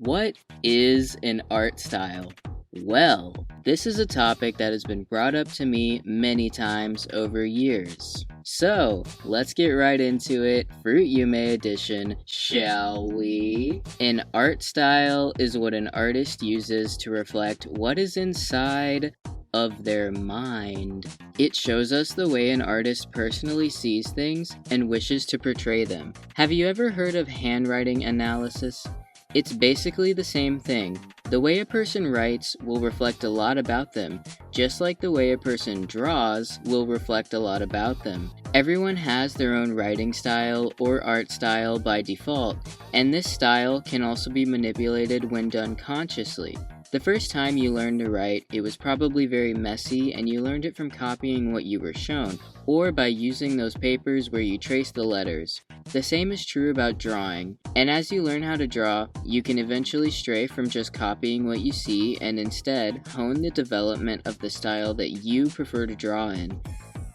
What is an art style? Well, this is a topic that has been brought up to me many times over years. So, let's get right into it, Fruityume edition, shall we? An art style is what an artist uses to reflect what is inside of their mind. It shows us the way an artist personally sees things and wishes to portray them. Have you ever heard of handwriting analysis? It's basically the same thing. The way a person writes will reflect a lot about them, just like the way a person draws will reflect a lot about them. Everyone has their own writing style or art style by default, and this style can also be manipulated when done consciously. The first time you learned to write, it was probably very messy and you learned it from copying what you were shown, or by using those papers where you trace the letters. The same is true about drawing, and as you learn how to draw, you can eventually stray from just copying what you see and instead hone the development of the style that you prefer to draw in.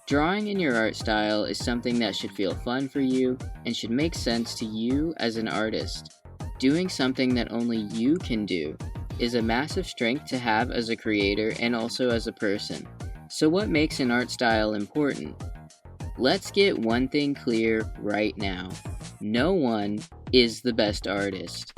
Drawing in your art style is something that should feel fun for you and should make sense to you as an artist. Doing something that only you can do is a massive strength to have as a creator and also as a person. So what makes an art style important? Let's get one thing clear right now. No one is the best artist.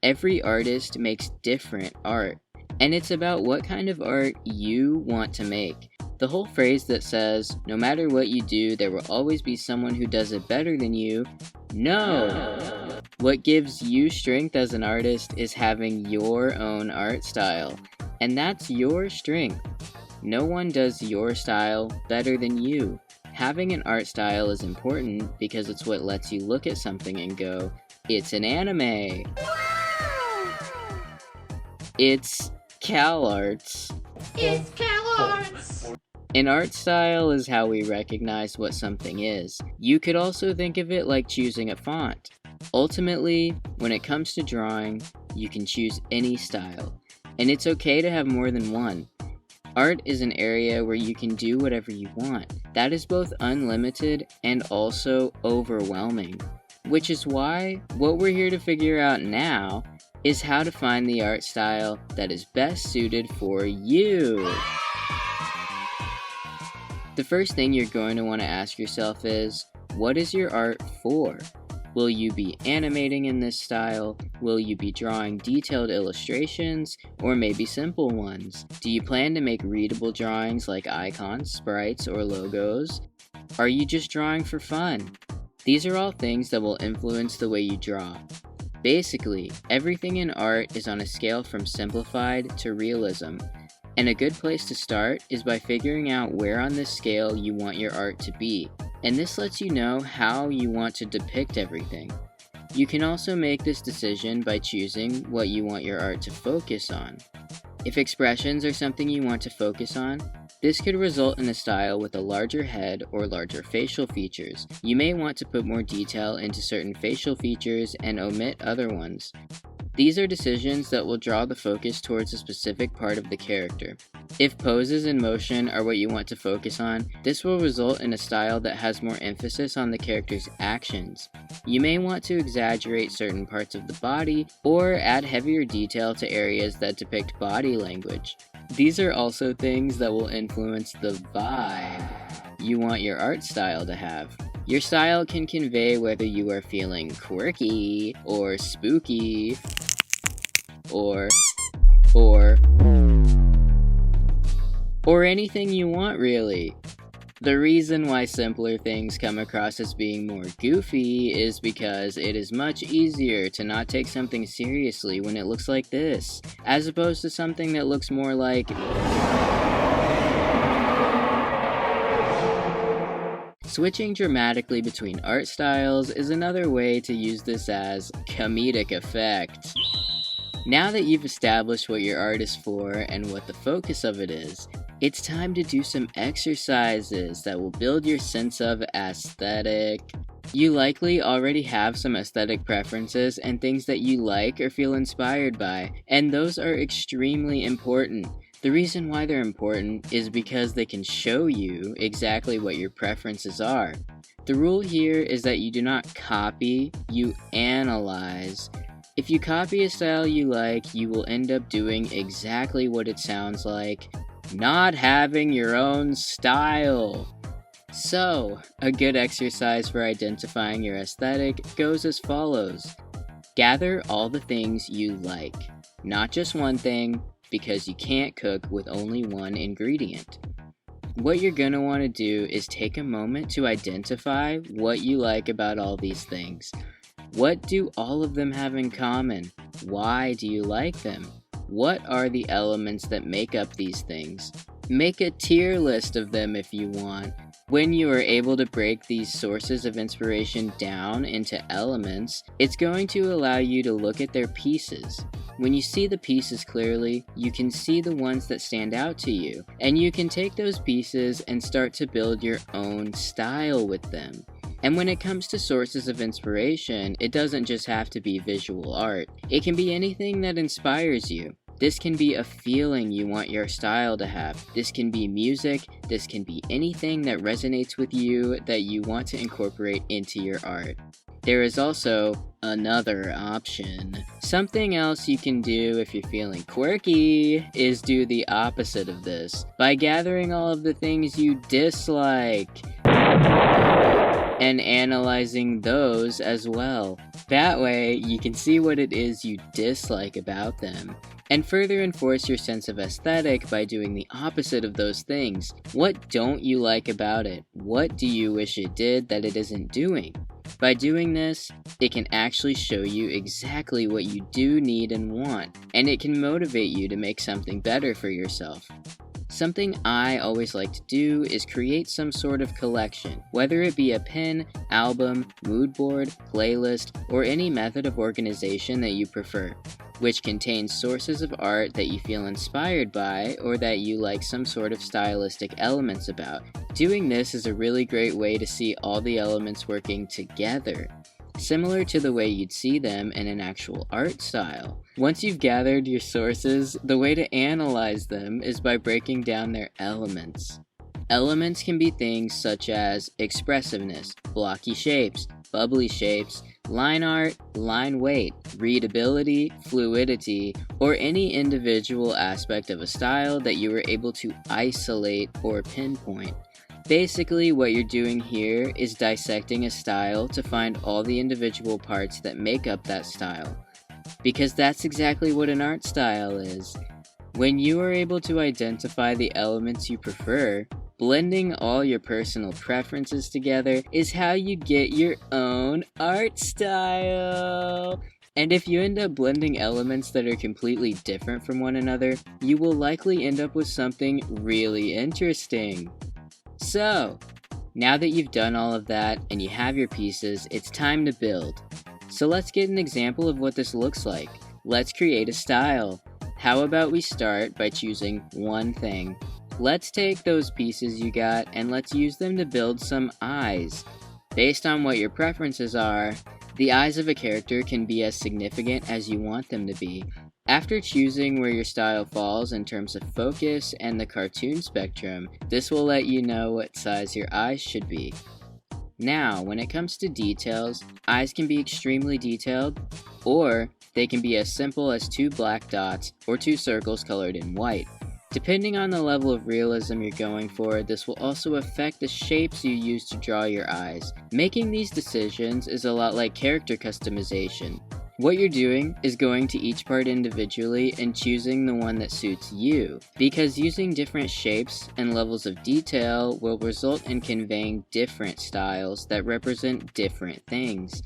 Every artist makes different art, and it's about what kind of art you want to make. The whole phrase that says, no matter what you do, there will always be someone who does it better than you. No! What gives you strength as an artist is having your own art style, and that's your strength. No one does your style better than you. Having an art style is important because it's what lets you look at something and go, it's an anime. It's Cal Arts. It's Cal Arts. An art style is how we recognize what something is. You could also think of it like choosing a font. Ultimately, when it comes to drawing, you can choose any style, and it's okay to have more than one. Art is an area where you can do whatever you want. That is both unlimited and also overwhelming. Which is why what we're here to figure out now is how to find the art style that is best suited for you. The first thing you're going to want to ask yourself is, what is your art for? Will you be animating in this style? Will you be drawing detailed illustrations, or maybe simple ones? Do you plan to make readable drawings like icons, sprites, or logos? Are you just drawing for fun? These are all things that will influence the way you draw. Basically, everything in art is on a scale from simplified to realism. And a good place to start is by figuring out where on this scale you want your art to be, and this lets you know how you want to depict everything. You can also make this decision by choosing what you want your art to focus on. If expressions are something you want to focus on, this could result in a style with a larger head or larger facial features. You may want to put more detail into certain facial features and omit other ones. These are decisions that will draw the focus towards a specific part of the character. If poses and motion are what you want to focus on, this will result in a style that has more emphasis on the character's actions. You may want to exaggerate certain parts of the body, or add heavier detail to areas that depict body language. These are also things that will influence the vibe you want your art style to have. Your style can convey whether you are feeling quirky, or spooky, or anything you want, really. The reason why simpler things come across as being more goofy is because it is much easier to not take something seriously when it looks like this, as opposed to something that looks more like... Switching dramatically between art styles is another way to use this as comedic effect. Now that you've established what your art is for and what the focus of it is, it's time to do some exercises that will build your sense of aesthetic. You likely already have some aesthetic preferences and things that you like or feel inspired by, and those are extremely important. The reason why they're important is because they can show you exactly what your preferences are. The rule here is that you do not copy, you analyze. If you copy a style you like, you will end up doing exactly what it sounds like, not having your own style. So, a good exercise for identifying your aesthetic goes as follows. Gather all the things you like, not just one thing, because you can't cook with only one ingredient. What you're going to want to do is take a moment to identify what you like about all these things. What do all of them have in common? Why do you like them? What are the elements that make up these things? Make a tier list of them if you want. When you are able to break these sources of inspiration down into elements, it's going to allow you to look at their pieces. When you see the pieces clearly, you can see the ones that stand out to you, and you can take those pieces and start to build your own style with them. And when it comes to sources of inspiration, it doesn't just have to be visual art. It can be anything that inspires you. This can be a feeling you want your style to have. This can be music. This can be anything that resonates with you that you want to incorporate into your art. There is also another option. Something else you can do if you're feeling quirky is do the opposite of this by gathering all of the things you dislike and analyzing those as well. That way, you can see what it is you dislike about them, and further enforce your sense of aesthetic by doing the opposite of those things. What don't you like about it? What do you wish it did that it isn't doing? By doing this, it can actually show you exactly what you do need and want, and it can motivate you to make something better for yourself. Something I always like to do is create some sort of collection, whether it be a pin, album, mood board, playlist, or any method of organization that you prefer, which contains sources of art that you feel inspired by or that you like some sort of stylistic elements about. Doing this is a really great way to see all the elements working together, similar to the way you'd see them in an actual art style. Once you've gathered your sources, the way to analyze them is by breaking down their elements. Elements can be things such as expressiveness, blocky shapes, bubbly shapes, line art, line weight, readability, fluidity, or any individual aspect of a style that you were able to isolate or pinpoint. Basically, what you're doing here is dissecting a style to find all the individual parts that make up that style. Because that's exactly what an art style is. When you are able to identify the elements you prefer, blending all your personal preferences together is how you get your own art style. And if you end up blending elements that are completely different from one another, you will likely end up with something really interesting. So, now that you've done all of that and you have your pieces, it's time to build. So let's get an example of what this looks like. Let's create a style. How about we start by choosing one thing? Let's take those pieces you got and let's use them to build some eyes. Based on what your preferences are, the eyes of a character can be as significant as you want them to be. After choosing where your style falls in terms of focus and the cartoon spectrum, this will let you know what size your eyes should be. Now, when it comes to details, eyes can be extremely detailed, or they can be as simple as 2 black dots or 2 circles colored in white. Depending on the level of realism you're going for, this will also affect the shapes you use to draw your eyes. Making these decisions is a lot like character customization. What you're doing is going to each part individually and choosing the one that suits you, because using different shapes and levels of detail will result in conveying different styles that represent different things.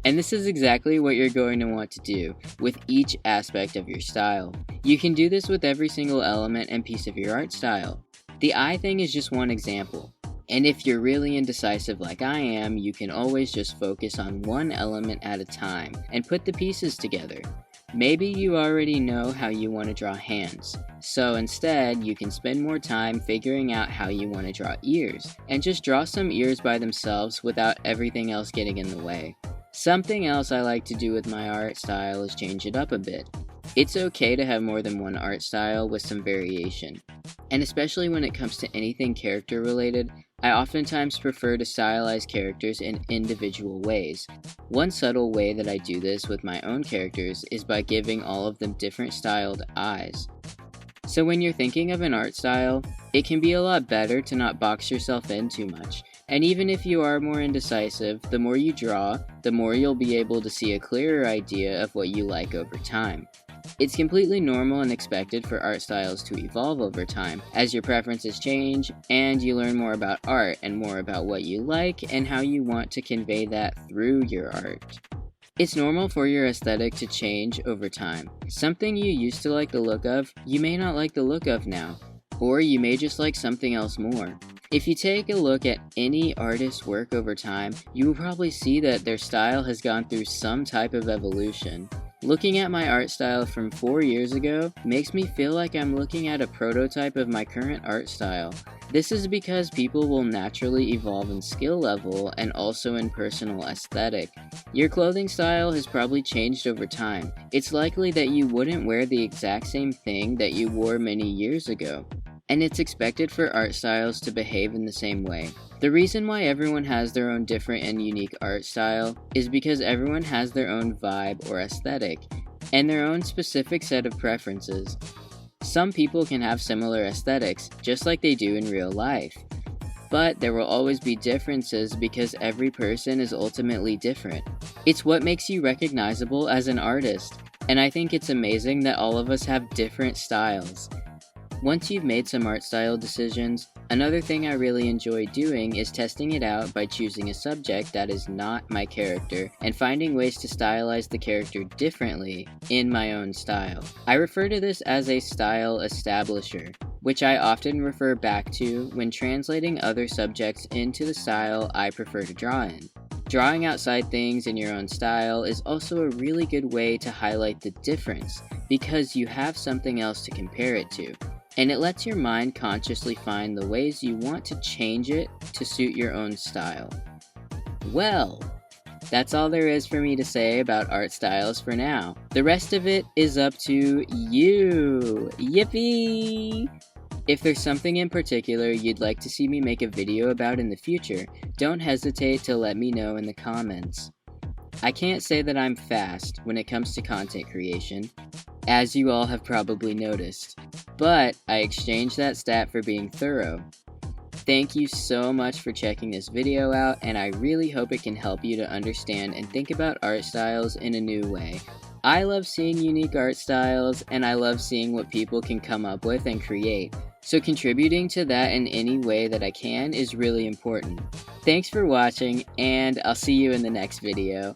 And this is exactly what you're going to want to do with each aspect of your style. You can do this with every single element and piece of your art style. The eye thing is just one example. And if you're really indecisive like I am, you can always just focus on one element at a time and put the pieces together. Maybe you already know how you want to draw hands, so instead you can spend more time figuring out how you want to draw ears, and just draw some ears by themselves without everything else getting in the way. Something else I like to do with my art style is change it up a bit. It's okay to have more than one art style with some variation. And especially when it comes to anything character related, I oftentimes prefer to stylize characters in individual ways. One subtle way that I do this with my own characters is by giving all of them different styled eyes. So when you're thinking of an art style, it can be a lot better to not box yourself in too much. And even if you are more indecisive, the more you draw, the more you'll be able to see a clearer idea of what you like over time. It's completely normal and expected for art styles to evolve over time, as your preferences change, and you learn more about art and more about what you like and how you want to convey that through your art. It's normal for your aesthetic to change over time. Something you used to like the look of, you may not like the look of now, or you may just like something else more. If you take a look at any artist's work over time, you will probably see that their style has gone through some type of evolution. Looking at my art style from 4 years ago makes me feel like I'm looking at a prototype of my current art style. This is because people will naturally evolve in skill level and also in personal aesthetic. Your clothing style has probably changed over time. It's likely that you wouldn't wear the exact same thing that you wore many years ago. And it's expected for art styles to behave in the same way. The reason why everyone has their own different and unique art style is because everyone has their own vibe or aesthetic, and their own specific set of preferences. Some people can have similar aesthetics, just like they do in real life. But there will always be differences because every person is ultimately different. It's what makes you recognizable as an artist, and I think it's amazing that all of us have different styles. Once you've made some art style decisions, another thing I really enjoy doing is testing it out by choosing a subject that is not my character and finding ways to stylize the character differently in my own style. I refer to this as a style establisher, which I often refer back to when translating other subjects into the style I prefer to draw in. Drawing outside things in your own style is also a really good way to highlight the difference because you have something else to compare it to. And it lets your mind consciously find the ways you want to change it to suit your own style. Well, that's all there is for me to say about art styles for now. The rest of it is up to you. Yippee! If there's something in particular you'd like to see me make a video about in the future, don't hesitate to let me know in the comments. I can't say that I'm fast when it comes to content creation, as you all have probably noticed, but I exchange that stat for being thorough. Thank you so much for checking this video out, and I really hope it can help you to understand and think about art styles in a new way. I love seeing unique art styles, and I love seeing what people can come up with and create, so contributing to that in any way that I can is really important. Thanks for watching, and I'll see you in the next video.